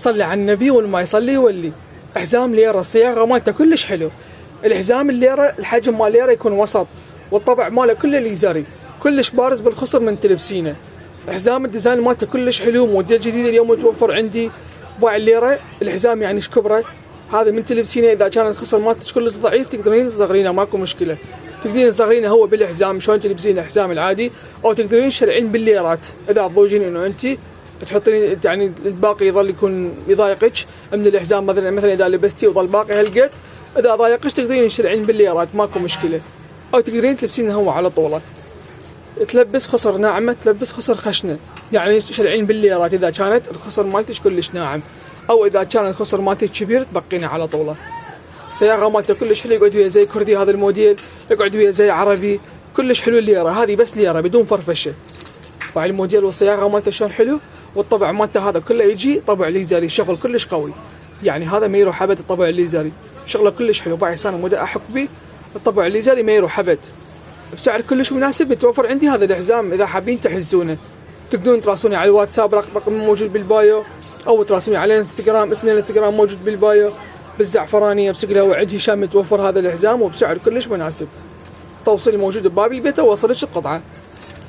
صلي على النبي والما يصلي يولي. حزام ليرة الصياغة مالته كلش حلو. الحزام الليرة الحجم مال ليرة يكون وسط، والطبع ماله كله ليزري، كلش بارز بالخصر من تلبسينه. حزام الديزاين مالته كلش حلو، موديل جديد اليوم متوفر عندي باع الليرة. الحزام يعني ايش كبره، هذا من تلبسينه اذا كان الخصر مالتك كلش ضعيف تقدرين تصغرينه ماكو مشكله، تقدرين تصغرينه هو بالحزام شلون تلبسينه الحزام العادي، او تقدرين تشرعين بالليرات اذا تضوجين انه انت تحطين يعني الباقي يظل يكون يضايقك من الحزام، مثلا اذا لبستي وظل باقي هالقد اذا ضايقش تقدرين تشرعين بالليرات ماكو مشكله، او تقدرين تلبسينه هو على طوله. تلبس خصر ناعمه تلبس خصر خشنه، يعني تشرعين بالليرات اذا كانت الخصر مالتك كلش ناعم، او اذا كان الخصر مالتك كبير تبقينه على طوله. الصياغه مالته كلش حلو، يقعد ويا زي كردي هذا الموديل، يقعد ويا زي عربي، كلش حلو الليره هذه بس ليره بدون فرفشه. باع الموديل والصياغه مالته شلون حلو، والطبع مالته هذا كله يجي طبع ليزري، شغل كلش قوي، يعني هذا ما يروح ابد الطبع الليزري، شغله كلش حلو. باعي انا مدى احك بيه الطبع الليزري ما يروح ابد، بسعر كلش مناسب. يتوفر عندي هذا الحزام اذا حابين تحجزونه، تقدرون تراسلوني على الواتساب، رقم موجود بالبايو، او تراسلوني على الانستغرام، اسمي الانستغرام موجود بالبايو، بالزعفرانيه بسقله وعد هشام. متوفر هذا الحزام وبسعر كلش مناسب، توصيل موجود بباب البيت ووصلك القطعه.